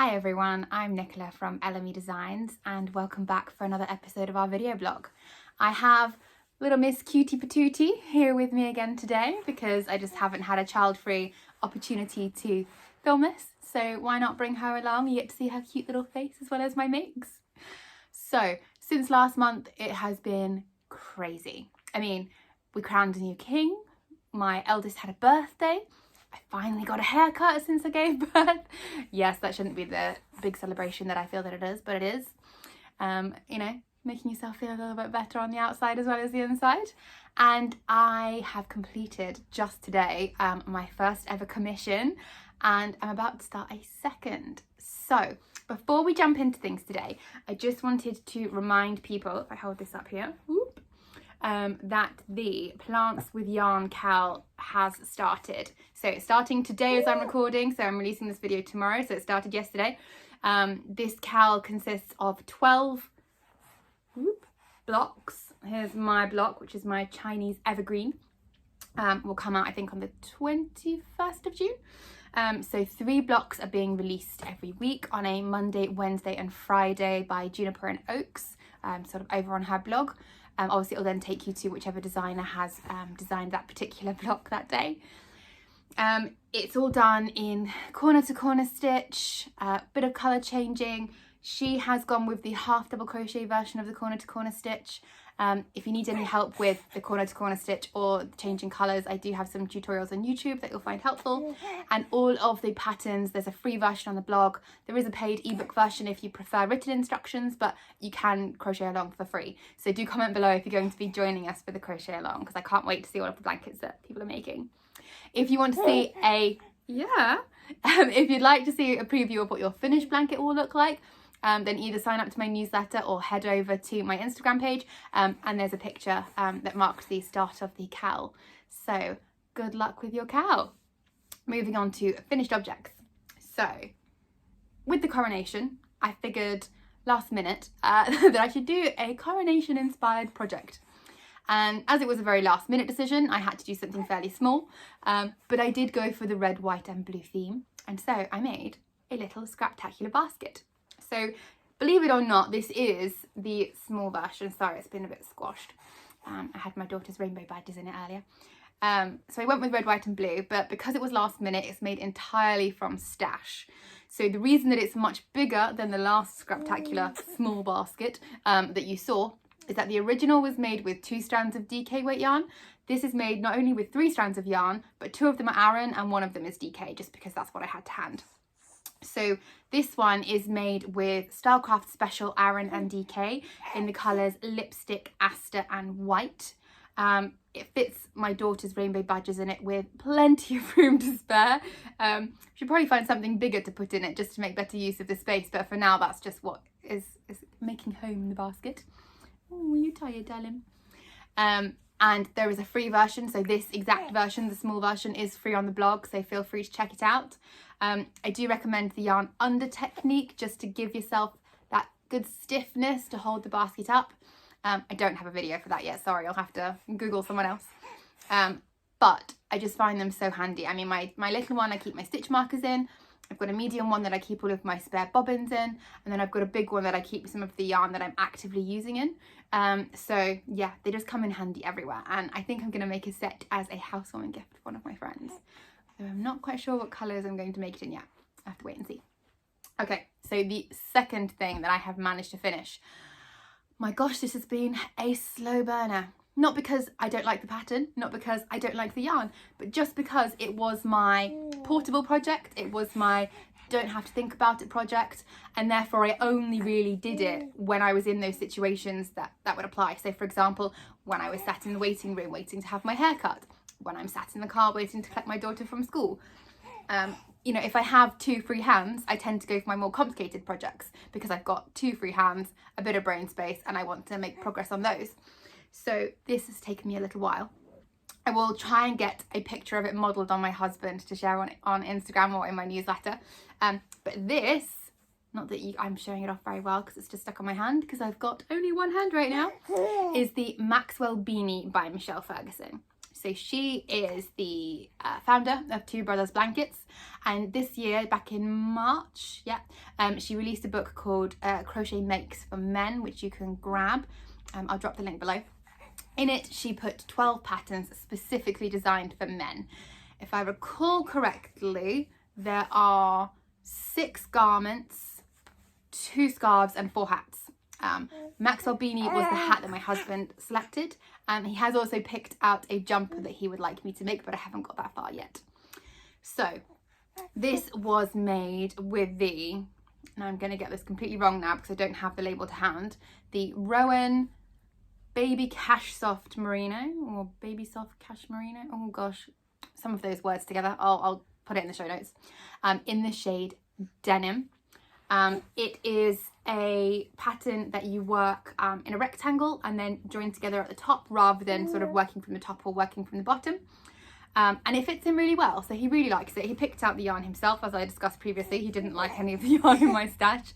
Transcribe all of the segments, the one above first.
Hi everyone, I'm Nicola from Elimee Designs and welcome back for another episode of our video blog. I have little Miss Cutie Patootie here with me again today because I just haven't had a child-free opportunity to film this, so why not bring her along? You get to see her cute little face as well as my mix. So, since last month it has been crazy. I mean, we crowned a new king, my eldest had a birthday, I finally got a haircut since I gave birth. Yes, that shouldn't be the big celebration that I feel that it is, but it is. You know, making yourself feel a little bit better on the outside as well as the inside. And I have completed just today my first ever commission, and I'm about to start a second. So before we jump into things today, I just wanted to remind people, if I hold this up here, whoop, that the Plants with Yarn Cal has started. So it's starting today as I'm recording, so I'm releasing this video tomorrow, so it started yesterday. This cal consists of 12 blocks. Here's my block, which is my Chinese evergreen. Will come out I think on the 21st of June. So 3 blocks are being released every week on a Monday, Wednesday and Friday by Juniper and Oaks, sort of over on her blog. Obviously it'll then take you to whichever designer has designed that particular block that day. It's all done in corner to corner stitch, bit of colour changing. She has gone with the half double crochet version of the corner to corner stitch. If you need any help with the corner to corner stitch or changing colours, I do have some tutorials on YouTube that you'll find helpful. And all of the patterns, there's a free version on the blog. There is a paid ebook version if you prefer written instructions, but you can crochet along for free. So do comment below if you're going to be joining us for the crochet along, because I can't wait to see all of the blankets that people are making. If you want to see if you'd like to see a preview of what your finished blanket will look like, then either sign up to my newsletter or head over to my Instagram page, and there's a picture that marks the start of the cal. So good luck with your cal. Moving on to finished objects. So with the coronation, I figured last minute that I should do a coronation-inspired project. And as it was a very last minute decision, I had to do something fairly small, but I did go for the red, white and blue theme. And so I made a little scraptacular basket. So believe it or not, this is the small version. Sorry, it's been a bit squashed. I had my daughter's rainbow badges in it earlier. So I went with red, white and blue, but because it was last minute, it's made entirely from stash. So the reason that it's much bigger than the last scraptacular small basket that you saw is that the original was made with 2 strands of DK weight yarn. This is made not only with 3 strands of yarn, but 2 of them are Aran and 1 of them is DK, just because that's what I had to hand. So this one is made with Stylecraft Special Aran and DK in the colours Lipstick, Aster and White. It fits my daughter's rainbow badges in it with plenty of room to spare. Should probably find something bigger to put in it just to make better use of the space, but for now that's just what is making home in the basket. Oh, are you tired, darling? And there is a free version, so this exact version, the small version, is free on the blog, so feel free to check it out. I do recommend the yarn under technique just to give yourself that good stiffness to hold the basket up. I don't have a video for that yet, sorry, I'll have to Google someone else. But I just find them so handy. I mean, my little one I keep my stitch markers in. I've got a medium one that I keep all of my spare bobbins in, and then I've got a big one that I keep some of the yarn that I'm actively using in. So yeah, they just come in handy everywhere, and I think I'm going to make a set as a housewarming gift for one of my friends. So I'm not quite sure what colours I'm going to make it in yet. I have to wait and see. Okay, so the second thing that I have managed to finish. My gosh, this has been a slow burner. Not because I don't like the pattern, not because I don't like the yarn, but just because it was my portable project, it was my don't have to think about it project, and therefore I only really did it when I was in those situations that would apply. So for example, when I was sat in the waiting room waiting to have my hair cut, when I'm sat in the car waiting to collect my daughter from school. You know, if I have 2 free hands, I tend to go for my more complicated projects because I've got 2 free hands, a bit of brain space, and I want to make progress on those. So this has taken me a little while. I will try and get a picture of it modelled on my husband to share on Instagram or in my newsletter. But this, not that I'm showing it off very well because it's just stuck on my hand because I've got only one hand right now, is the Maxwell Beanie by Michelle Ferguson. So she is the founder of Two Brothers Blankets, and this year, back in March, she released a book called Crochet Makes for Men, which you can grab. I'll drop the link below. In it, she put 12 patterns specifically designed for men. If I recall correctly, there are 6 garments, 2 scarves and 4 hats. Maxwell Beanie was the hat that my husband selected. He has also picked out a jumper that he would like me to make, but I haven't got that far yet. So this was made with the, and I'm going to get this completely wrong now because I don't have the label to hand, the Rowan Baby Cash Soft Merino, or Baby Soft Cash Merino. Oh gosh, some of those words together. I'll put it in the show notes. In the shade Denim. It is a pattern that you work in a rectangle and then join together at the top, rather than sort of working from the top or working from the bottom. And it fits him really well, so he really likes it. He picked out the yarn himself, as I discussed previously. He didn't like any of the yarn in my stash,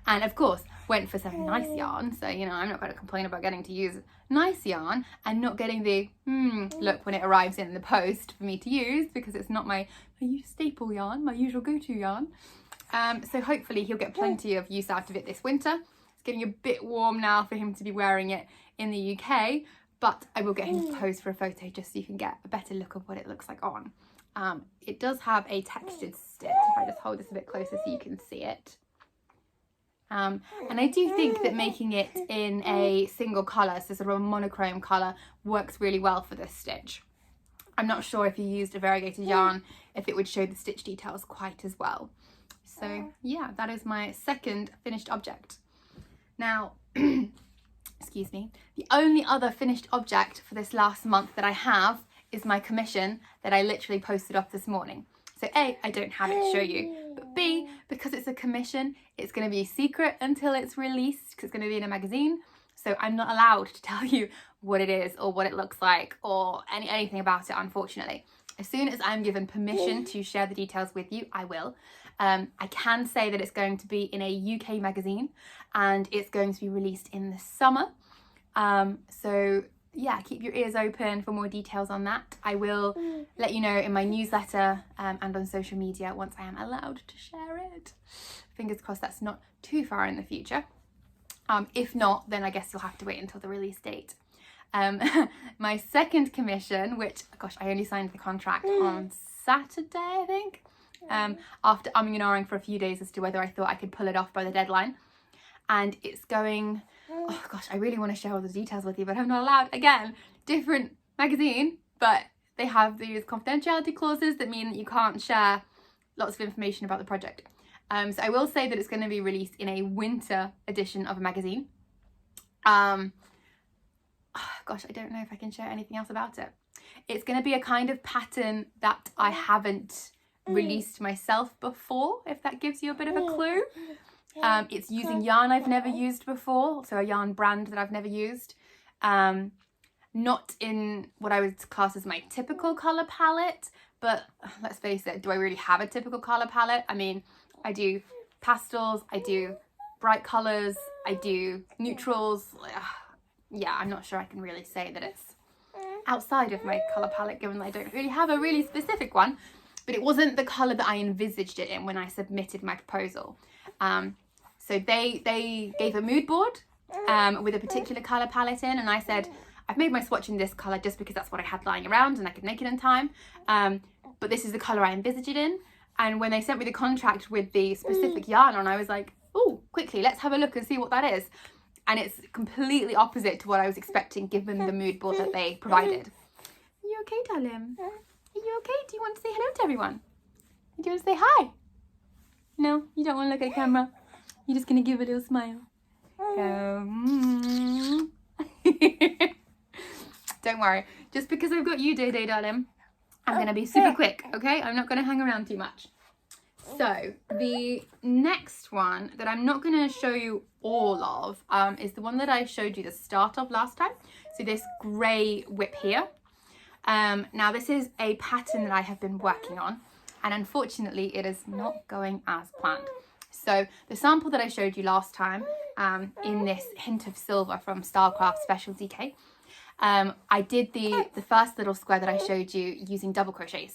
and of course went for some nice yarn. So, you know, I'm not going to complain about getting to use nice yarn and not getting the look when it arrives in the post for me to use, because it's not my staple yarn, my usual go-to yarn. So hopefully he'll get plenty of use out of it this winter. It's getting a bit warm now for him to be wearing it in the UK, but I will get him to pose for a photo just so you can get a better look of what it looks like on. It does have a textured stitch. If I just hold this a bit closer so you can see it. And I do think that making it in a single colour, so sort of a monochrome colour, works really well for this stitch. I'm not sure if you used a variegated yarn, if it would show the stitch details quite as well. So yeah, that is my second finished object. Now, excuse me, the only other finished object for this last month that I have is my commission that I literally posted off this morning. So A, I don't have it to show you, but B, because it's a commission, it's going to be a secret until it's released, because it's going to be in a magazine. So I'm not allowed to tell you what it is or what it looks like or anything about it, unfortunately. As soon as I'm given permission to share the details with you, I will. I can say that it's going to be in a UK magazine and it's going to be released in the summer. So yeah, keep your ears open for more details on that. I will let you know in my newsletter and on social media once I am allowed to share it. Fingers crossed that's not too far in the future. If not, then I guess you'll have to wait until the release date. My second commission, which, gosh, I only signed the contract on Saturday, I think, after umming and ahhing for a few days as to whether I thought I could pull it off by the deadline. And it's going, oh gosh, I really want to share all the details with you, but I'm not allowed. Again, different magazine, but they have these confidentiality clauses that mean that you can't share lots of information about the project. So I will say that it's going to be released in a winter edition of a magazine. Gosh, I don't know if I can share anything else about it. It's going to be a kind of pattern that I haven't released myself before, if that gives you a bit of a clue. It's using yarn I've never used before, so a yarn brand that I've never used. Not in what I would class as my typical colour palette, but let's face it, do I really have a typical colour palette? I mean, I do pastels, I do bright colours, I do neutrals. Yeah, I'm not sure I can really say that it's outside of my colour palette, given that I don't really have a really specific one, but it wasn't the colour that I envisaged it in when I submitted my proposal. So they gave a mood board with a particular colour palette in, and I said, I've made my swatch in this colour just because that's what I had lying around and I could make it in time, but this is the colour I envisaged it in. And when they sent me the contract with the specific yarn on, I was like, oh, quickly, let's have a look and see what that is. And it's completely opposite to what I was expecting, given the mood board that they provided. Are you okay, darling? Are you okay? Do you want to say hello to everyone? Do you want to say hi? No, you don't want to look at the camera. You're just going to give a little smile. Don't worry. Just because I've got you, Day, darling, I'm going to be super quick, okay? I'm not going to hang around too much. So the next one that I'm not going to show you all of is the one that I showed you the start of last time. So this grey whip here. Now this is a pattern that I have been working on, and unfortunately it is not going as planned. So the sample that I showed you last time in this hint of silver from Stylecraft Special DK, I did the first little square that I showed you using double crochets.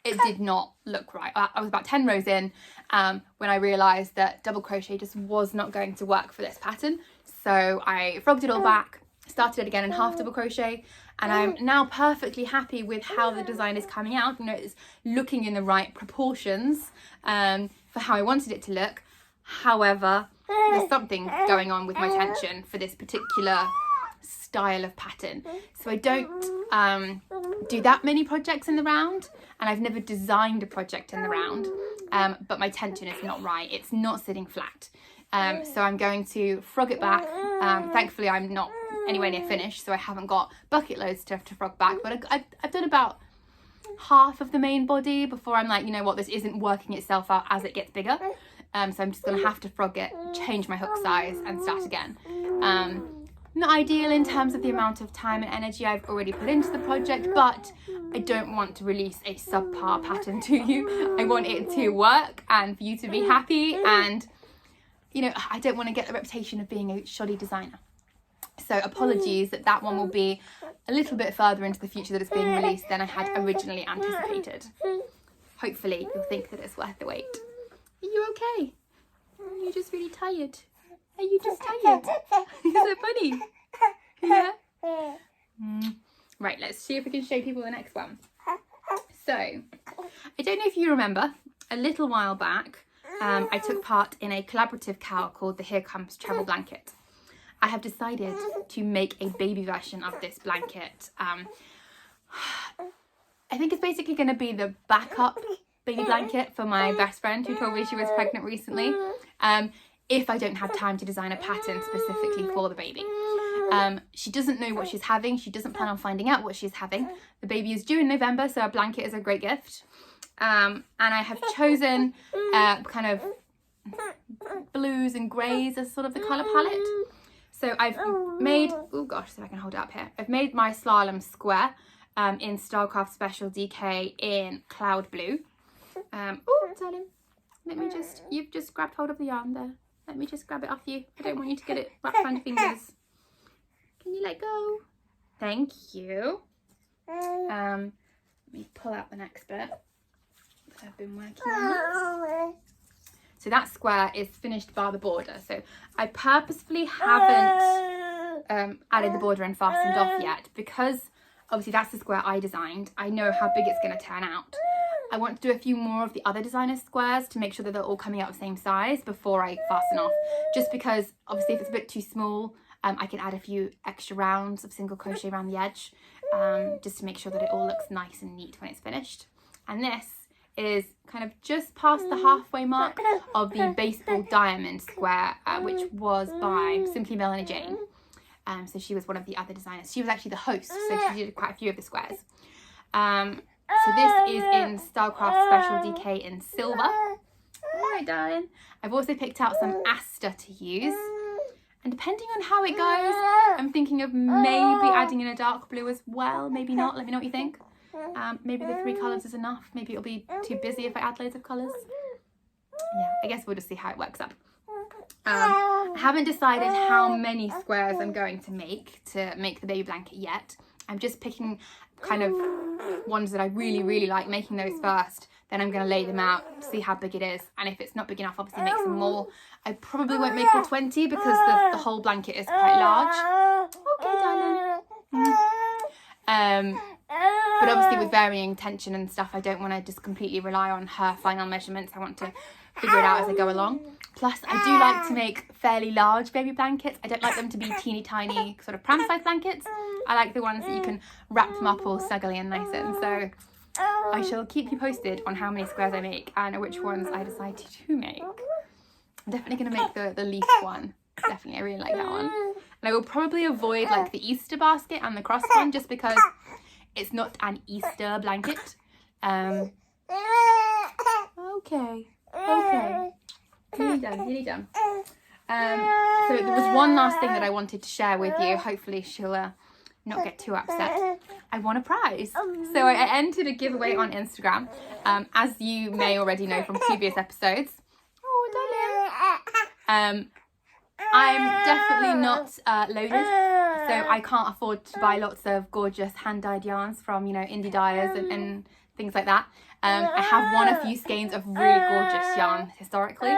It did not look right. I was about 10 rows in when I realised that double crochet just was not going to work for this pattern. So I frogged it all back, started it again in half double crochet, and I'm now perfectly happy with how the design is coming out. You know, it's looking in the right proportions for how I wanted it to look. However, there's something going on with my tension for this particular style of pattern. So I don't do that many projects in the round, and I've never designed a project in the round, but my tension is not right. It's not sitting flat. So I'm going to frog it back. Thankfully I'm not anywhere near finished, so I haven't got bucket loads to frog back, but I've done about half of the main body before I'm like, you know what, this isn't working itself out as it gets bigger. So I'm just going to have to frog it, change my hook size and start again. Not ideal in terms of the amount of time and energy I've already put into the project, but I don't want to release a subpar pattern to you. I want it to work and for you to be happy, and you know, I don't want to get the reputation of being a shoddy designer. So apologies that one will be a little bit further into the future that it's being released than I had originally anticipated. Hopefully you'll think that it's worth the wait. Are you okay? Are you just really tired? Are you just tired? Is it funny? Yeah? Right, let's see if we can show people the next one. So, I don't know if you remember, a little while back, I took part in a collaborative cowl called the Here Comes Travel Blanket. I have decided to make a baby version of this blanket. I think it's basically going to be the backup baby blanket for my best friend who told me she was pregnant recently, if I don't have time to design a pattern specifically for the baby. She doesn't know what she's having. She doesn't plan on finding out what she's having. The baby is due in November, so a blanket is a great gift. And I have chosen kind of blues and greys as sort of the colour palette. So I've made, oh gosh, so I can hold it up here. I've made my slalom square in Starcraft Special DK in cloud blue. Oh, darling, let me just, you've just grabbed hold of the yarn there. Let me just grab it off you. I don't want you to get it wrapped around your fingers. Can you let go? Thank you. Let me pull out the next bit that I've been working on. So that square is finished bar the border. So I purposefully haven't added the border and fastened off yet, because obviously that's the square I designed. I know how big it's going to turn out. I want to do a few more of the other designers' squares to make sure that they're all coming out the same size before I fasten off. Just because obviously if it's a bit too small, I can add a few extra rounds of single crochet around the edge, just to make sure that it all looks nice and neat when it's finished. And this is kind of just past the halfway mark of the baseball diamond square, which was by Simply Melanie Jane. So she was one of the other designers. She was actually the host, so she did quite a few of the squares. So this is in Starcraft Special DK in silver. Alright, darling. I've also picked out some Aster to use. And depending on how it goes, I'm thinking of maybe adding in a dark blue as well. Maybe not. Let me know what you think. Maybe the 3 colours is enough. Maybe it'll be too busy if I add loads of colours. Yeah, I guess we'll just see how it works up. I haven't decided how many squares I'm going to make the baby blanket yet. I'm just picking kind of ones that I really like, making those first. Then I'm going to lay them out, see how big it is, and if it's not big enough, obviously make some more. I probably won't make all 20 because the whole blanket is quite large. Okay, darling. But obviously with varying tension and stuff, I don't want to just completely rely on her final measurements. I want to figure it out as I go along. Plus, I do like to make fairly large baby blankets. I don't like them to be teeny tiny sort of pram size blankets. I like the ones that you can wrap them up all snuggly and nice in. So I shall keep you posted on how many squares I make and which ones I decide to make. I'm definitely going to make the leaf one. Definitely, I really like that one. And I will probably avoid like the Easter basket and the cross one, just because it's not an Easter blanket. Okay. Nearly done. So there was one last thing that I wanted to share with you. Hopefully she'll not get too upset. I won a prize. So I entered a giveaway on Instagram, as you may already know from previous episodes. Oh, darling. I'm definitely not loaded, So I can't afford to buy lots of gorgeous hand-dyed yarns from, you know, indie dyers and things like that. I have won a few skeins of really gorgeous yarn historically. So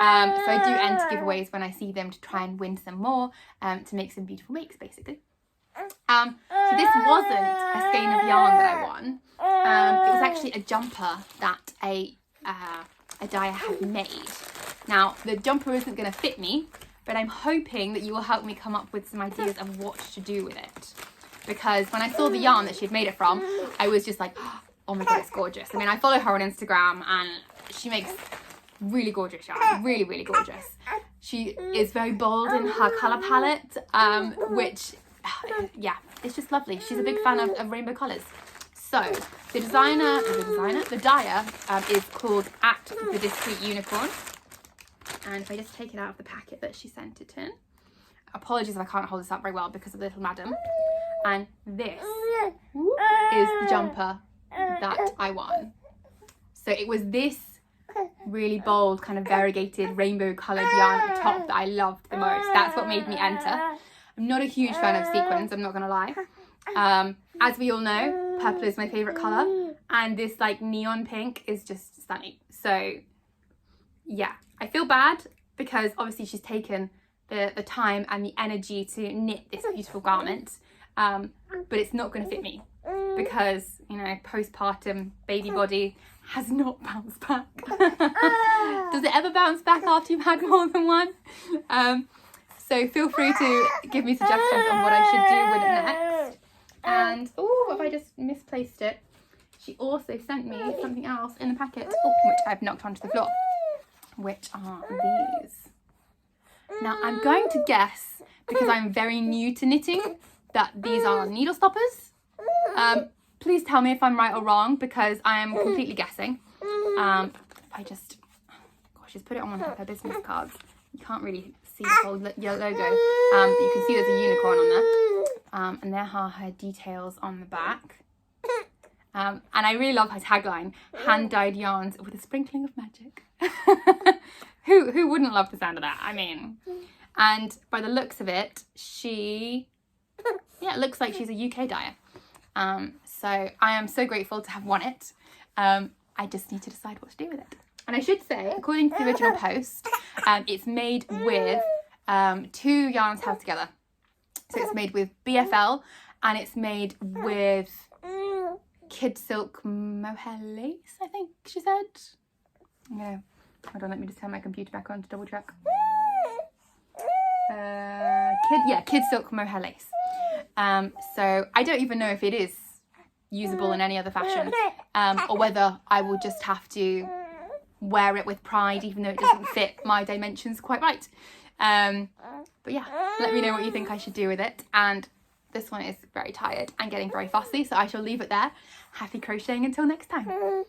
I do enter giveaways when I see them to try and win some more, to make some beautiful makes basically. So this wasn't a skein of yarn that I won. It was actually a jumper that a dyer had made. Now the jumper isn't going to fit me, but I'm hoping that you will help me come up with some ideas of what to do with it. Because when I saw the yarn that she'd made it from, I was just like, oh my god, it's gorgeous. I mean, I follow her on Instagram and she makes really gorgeous yarn, really, really gorgeous. She is very bold in her colour palette, which, yeah, it's just lovely. She's a big fan of rainbow colours. So the dyer is called At the Discreet Unicorn. And if I just take it out of the packet that she sent it in. Apologies if I can't hold this up very well because of the little madam. And this is the jumper that I won. So it was this really bold, kind of variegated, rainbow coloured yarn at the top that I loved the most. That's what made me enter. I'm not a huge fan of sequins, I'm not going to lie. As we all know, purple is my favourite colour. And this like neon pink is just stunning. So yeah, I feel bad because obviously she's taken the time and the energy to knit this beautiful garment. But it's not going to fit me because, you know, postpartum baby body has not bounced back. Does it ever bounce back after you've had more than one? So feel free to give me suggestions on what I should do with it next. And, oh, have I just misplaced it? She also sent me something else in the packet, which I've knocked onto the floor, which are these. Now, I'm going to guess, because I'm very new to knitting, that these are needle stoppers. Please tell me if I'm right or wrong, because I am completely guessing. I just, gosh, she's put it on one of her business cards. You can't really see the whole yellow logo, but you can see there's a unicorn on there. And there are her details on the back. And I really love her tagline, hand-dyed yarns with a sprinkling of magic. Who wouldn't love the sound of that? I mean, and by the looks of it, it looks like she's a UK dyer. So I am so grateful to have won it. I just need to decide what to do with it. And I should say, according to the original post, it's made with 2 yarns held together. So it's made with BFL and it's made with Kid Silk Mohair Lace, I think she said. Yeah. Hold on, let me just turn my computer back on to double check. Kid Silk Mohair Lace. So I don't even know if it is usable in any other fashion, or whether I will just have to wear it with pride even though it doesn't fit my dimensions quite right. But yeah, let me know what you think I should do with it. And this one is very tired and getting very fussy, so I shall leave it there. Happy crocheting until next time.